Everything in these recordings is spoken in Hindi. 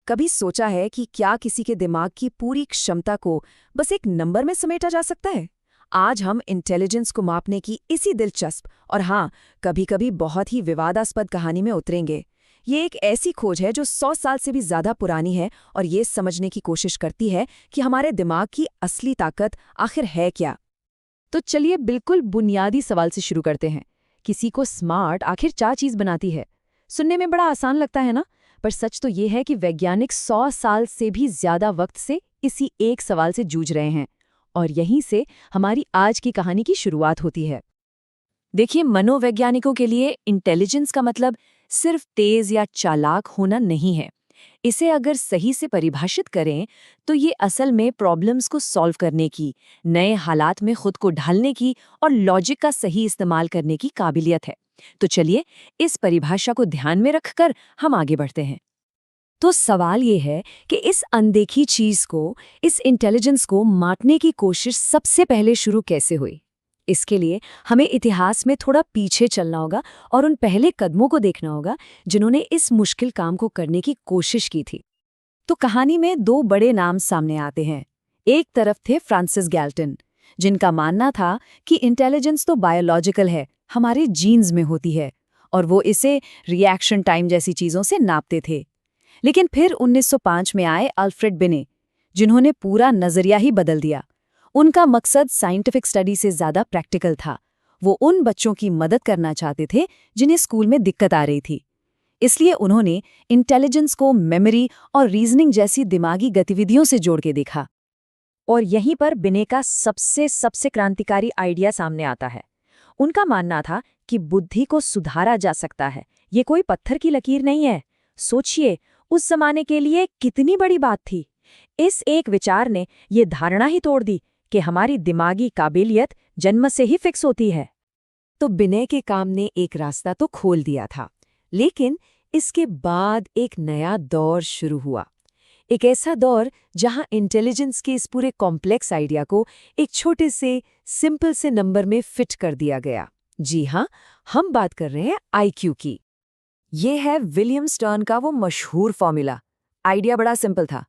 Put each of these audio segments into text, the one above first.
कभी सोचा है कि क्या किसी के दिमाग की पूरी क्षमता को बस एक नंबर में समेटा जा सकता है? आज हम इंटेलिजेंस को मापने की इसी दिलचस्प और हाँ, कभी-कभी बहुत ही विवादास्पद कहानी में उतरेंगे। ये एक ऐसी खोज है जो 100 साल से भी ज्यादा पुरानी है और ये समझने की कोशिश करती है कि हमारे दिमाग की असली ताकत आखिर है क्या। तो चलिए बिल्कुल बुनियादी सवाल से शुरू करते हैं। किसी को स्मार्ट आखिर क्या चीज बनाती है? सुनने में बड़ा आसान लगता है ना, पर सच तो ये है कि वैज्ञानिक 100 साल से भी ज्यादा वक्त से इसी एक सवाल से जूझ रहे हैं और यहीं से हमारी आज की कहानी की शुरुआत होती है। देखिए, मनोवैज्ञानिकों के लिए इंटेलिजेंस का मतलब सिर्फ तेज या चालाक होना नहीं है। इसे अगर सही से परिभाषित करें तो ये असल में प्रॉब्लम्स को सॉल्व करने की, नए हालात में खुद को ढालने की और लॉजिक का सही इस्तेमाल करने की काबिलियत है। तो चलिए इस परिभाषा को ध्यान में रखकर हम आगे बढ़ते हैं। तो सवाल ये है कि इस अनदेखी चीज को, इस इंटेलिजेंस को मापने की कोशिश सबसे पहले शुरू कैसे हुई? इसके लिए हमें इतिहास में थोड़ा पीछे चलना होगा और उन पहले कदमों को देखना होगा जिन्होंने इस मुश्किल काम को करने की कोशिश की थी। तो कहानी में दो बड़े नाम सामने आते हैं। एक तरफ थे फ्रांसिस गैल्टन, जिनका मानना था कि इंटेलिजेंस तो बायोलॉजिकल है, हमारे जीन्स में होती है, और वो इसे रिएक्शन टाइम जैसी चीजों से नापते थे। लेकिन फिर 1905 में आए अल्फ्रेड बिने, जिन्होंने पूरा नजरिया ही बदल दिया। उनका मकसद साइंटिफिक स्टडी से ज्यादा प्रैक्टिकल था। वो उन बच्चों की मदद करना चाहते थे जिन्हें स्कूल में दिक्कत आ रही थी। इसलिए उन्होंने इंटेलिजेंस को मेमोरी और रीजनिंग जैसी दिमागी गतिविधियों से जोड़ के देखा। और यहीं पर बिने का सबसे क्रांतिकारी आइडिया सामने आता है। उनका मानना था कि बुद्धि को सुधारा जा सकता है, ये कोई पत्थर की लकीर नहीं है। सोचिए, उस जमाने के लिए कितनी बड़ी बात थी। इस एक विचार ने ये धारणा ही तोड़ दी कि हमारी दिमागी काबिलियत जन्म से ही फिक्स होती है। तो बिने के काम ने एक रास्ता तो खोल दिया था, लेकिन इसके बाद एक नया दौर शुरू हुआ। एक ऐसा दौर जहां इंटेलिजेंस के इस पूरे कॉम्प्लेक्स आइडिया को एक छोटे से सिंपल से नंबर में फिट कर दिया गया। जी हाँ, हम बात कर रहे हैं आईक्यू की। ये है विलियम स्टर्न का वो मशहूर फॉर्मूला। आइडिया बड़ा सिंपल था।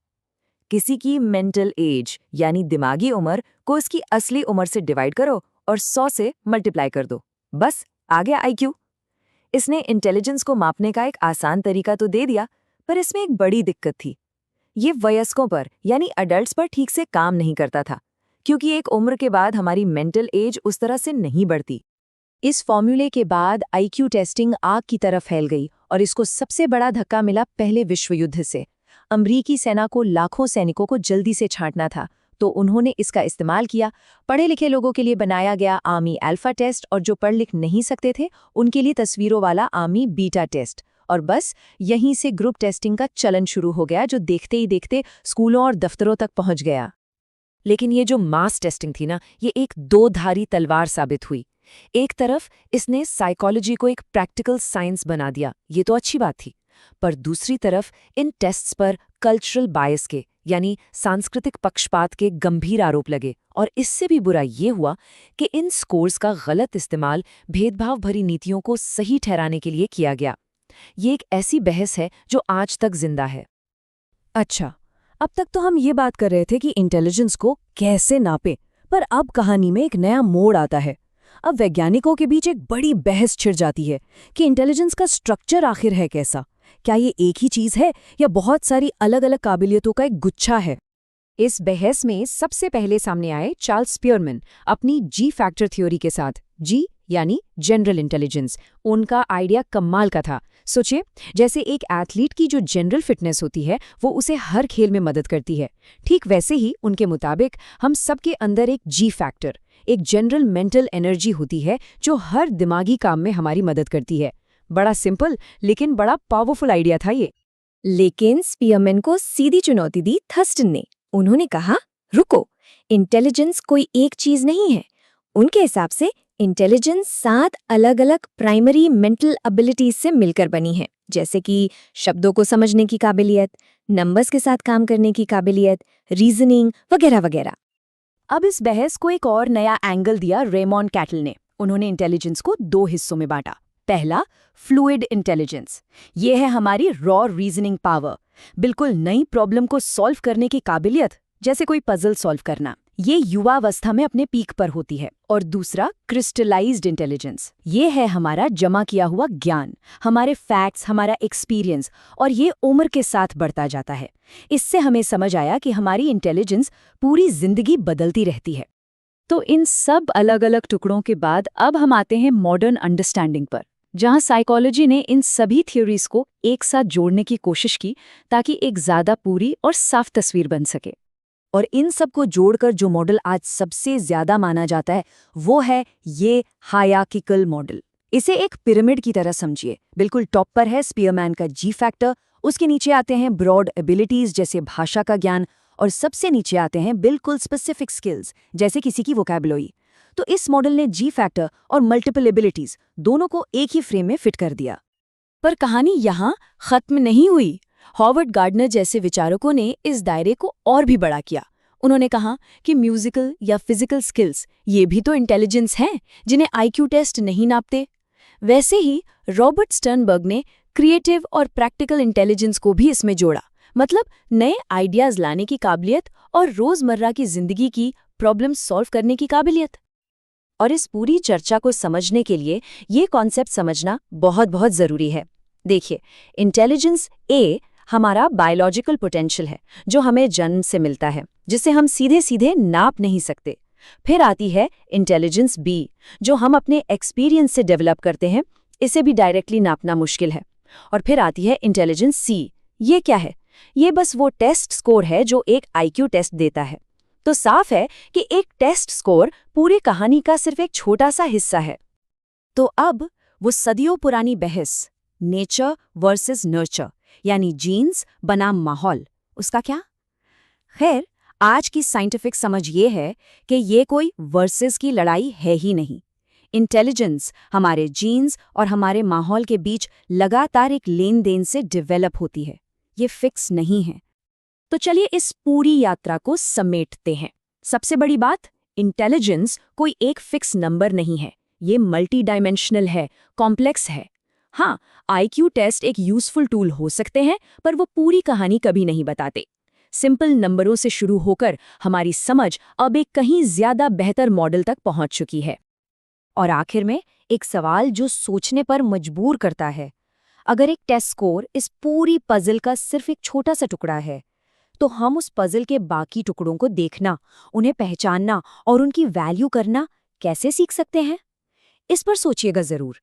किसी की मेंटल एज यानी दिमागी उम्र को उसकी असली उम्र से डिवाइड करो और 100 से मल्टीप्लाई कर दो, बस आ गया आईक्यू। इसने इंटेलिजेंस को मापने का एक आसान तरीका तो दे दिया, पर इसमें एक बड़ी दिक्कत थी। ये वयस्कों पर यानी अडल्ट्स पर ठीक से काम नहीं करता था, क्योंकि एक उम्र के बाद हमारी मेंटल एज उस तरह से नहीं बढ़ती। इस फॉर्मूले के बाद आईक्यू टेस्टिंग आग की तरफ फैल गई और इसको सबसे बड़ा धक्का मिला पहले विश्व युद्ध से। अमरीकी सेना को लाखों सैनिकों को जल्दी से छांटना था, तो उन्होंने इसका इस्तेमाल किया। पढ़े लिखे लोगों के लिए बनाया गया आर्मी अल्फा टेस्ट और जो पढ़ लिख नहीं सकते थे उनके लिए तस्वीरों वाला आर्मी बीटा टेस्ट। और बस यहीं से ग्रुप टेस्टिंग का चलन शुरू हो गया, जो देखते ही देखते स्कूलों और दफ्तरों तक पहुंच गया। लेकिन ये जो मास टेस्टिंग थी ना, ये एक दो-धारी तलवार साबित हुई। एक तरफ इसने साइकोलॉजी को एक प्रैक्टिकल साइंस बना दिया, ये तो अच्छी बात थी, पर दूसरी तरफ इन टेस्ट्स पर कल्चरल बायस के यानी सांस्कृतिक पक्षपात के गंभीर आरोप लगे। और इससे भी बुरा ये हुआ कि इन स्कोर्स का गलत इस्तेमाल भेदभाव भरी नीतियों को सही ठहराने के लिए किया गया। ये एक ऐसी बहस है जो आज तक जिंदा है। अच्छा, अब तक तो हम ये बात कर रहे थे कि इंटेलिजेंस को कैसे नापें, पर अब कहानी में एक नया मोड़ आता है। अब वैज्ञानिकों के बीच एक बड़ी बहस छिड़ जाती है कि इंटेलिजेंस का स्ट्रक्चर आखिर है कैसा। क्या ये एक ही चीज है या बहुत सारी अलग अलग काबिलियतों का एक गुच्छा है? इस बहस में सबसे पहले सामने आए चार्ल्स स्पीयरमैन अपनी जी फैक्टर थ्योरी के साथ। जी यानी जनरल इंटेलिजेंस। उनका आइडिया कमाल का था। सोचिए, जैसे एक एथलीट की जो जनरल फिटनेस होती है वो उसे हर खेल में मदद करती है, ठीक वैसे ही उनके मुताबिक हम सबके अंदर एक जी फैक्टर, एक जनरल मेंटल एनर्जी होती है जो हर दिमागी काम में हमारी मदद करती है। बड़ा सिंपल लेकिन बड़ा पावरफुल आइडिया था ये। लेकिन स्पीयरमैन को सीधी चुनौती दी थर्स्टन ने। उन्होंने कहा, रुको, इंटेलिजेंस कोई एक चीज नहीं है। उनके हिसाब से इंटेलिजेंस 7 अलग अलग प्राइमरी मेंटल एबिलिटीज से मिलकर बनी है, जैसे कि शब्दों को समझने की काबिलियत, नंबर्स के साथ काम करने की काबिलियत, रीजनिंग वगैरह वगैरह। अब इस बहस को एक और नया एंगल दिया रेमॉन्ड कैटल ने। उन्होंने इंटेलिजेंस को 2 हिस्सों में बांटा। पहला, फ्लूइड इंटेलिजेंस। ये है हमारी रॉ रीजनिंग पावर, बिल्कुल नई प्रॉब्लम को सॉल्व करने की काबिलियत, जैसे कोई पजल सॉल्व करना, ये युवावस्था में अपने पीक पर होती है। और दूसरा क्रिस्टलाइज्ड इंटेलिजेंस, ये है हमारा जमा किया हुआ ज्ञान, हमारे फैक्ट्स, हमारा एक्सपीरियंस, और ये उम्र के साथ बढ़ता जाता है। इससे हमें समझ आया कि हमारी इंटेलिजेंस पूरी जिंदगी बदलती रहती है। तो इन सब अलग अलग टुकड़ों के बाद अब हम आते हैं मॉडर्न अंडरस्टैंडिंग पर, जहां साइकोलॉजी ने इन सभी थ्योरीज को एक साथ जोड़ने की कोशिश की ताकि एक ज्यादा पूरी और साफ तस्वीर बन सके। और इन सब को जोड़कर जो मॉडल आज सबसे ज्यादा माना जाता है वो है ये हायरार्किकल मॉडल। इसे एक पिरामिड की तरह समझिए। बिल्कुल टॉप पर है स्पीयरमैन का जी फैक्टर, उसके नीचे आते हैं ब्रॉड एबिलिटीज जैसे भाषा का ज्ञान, और सबसे नीचे आते हैं बिल्कुल स्पेसिफिक स्किल्स जैसे किसी की वोकैबुलरी। तो इस मॉडल ने जी फैक्टर और मल्टीपल एबिलिटीज दोनों को एक ही फ्रेम में फिट कर दिया। पर कहानी यहाँ खत्म नहीं हुई। हॉवर्ड गार्डनर जैसे विचारकों ने इस दायरे को और भी बड़ा किया। उन्होंने कहा कि म्यूजिकल या फिजिकल स्किल्स ये भी तो इंटेलिजेंस हैं जिन्हें आईक्यू टेस्ट नहीं नापते। वैसे ही रॉबर्ट स्टर्नबर्ग ने क्रिएटिव और प्रैक्टिकल इंटेलिजेंस को भी इसमें जोड़ा, मतलब नए आइडियाज लाने की काबिलियत और रोजमर्रा की जिंदगी की प्रॉब्लम सॉल्व करने की काबिलियत। और इस पूरी चर्चा को समझने के लिए ये कॉन्सेप्ट समझना बहुत बहुत जरूरी है। देखिए, इंटेलिजेंस ए हमारा बायोलॉजिकल पोटेंशियल है जो हमें जन्म से मिलता है, जिसे हम सीधे सीधे नाप नहीं सकते। फिर आती है इंटेलिजेंस बी, जो हम अपने एक्सपीरियंस से डेवलप करते हैं, इसे भी डायरेक्टली नापना मुश्किल है। और फिर आती है इंटेलिजेंस सी। ये क्या है? ये बस वो टेस्ट स्कोर है जो एक आईक्यू टेस्ट देता है। तो साफ है कि एक टेस्ट स्कोर पूरी कहानी का सिर्फ एक छोटा सा हिस्सा है। तो अब वो सदियों पुरानी बहस, नेचर वर्सेस नर्चर, यानी जीन्स बनाम माहौल, उसका क्या? खैर, आज की साइंटिफिक समझ ये है कि ये कोई वर्सेस की लड़ाई है ही नहीं। इंटेलिजेंस हमारे जीन्स और हमारे माहौल के बीच लगातार एक लेन देन से डेवलप होती है, ये फिक्स नहीं है। तो चलिए इस पूरी यात्रा को समेटते हैं। सबसे बड़ी बात, इंटेलिजेंस कोई एक फिक्स नंबर नहीं है, ये मल्टी डायमेंशनल है, कॉम्प्लेक्स है। हाँ, आईक्यू टेस्ट एक यूजफुल टूल हो सकते हैं, पर वो पूरी कहानी कभी नहीं बताते। सिंपल नंबरों से शुरू होकर हमारी समझ अब एक कहीं ज्यादा बेहतर मॉडल तक पहुंच चुकी है। और आखिर में एक सवाल जो सोचने पर मजबूर करता है, अगर एक टेस्ट स्कोर इस पूरी पजल का सिर्फ एक छोटा सा टुकड़ा है, तो हम उस पजल के बाकी टुकड़ों को देखना, उन्हें पहचानना और उनकी वैल्यू करना कैसे सीख सकते हैं? इस पर सोचिएगा जरूर।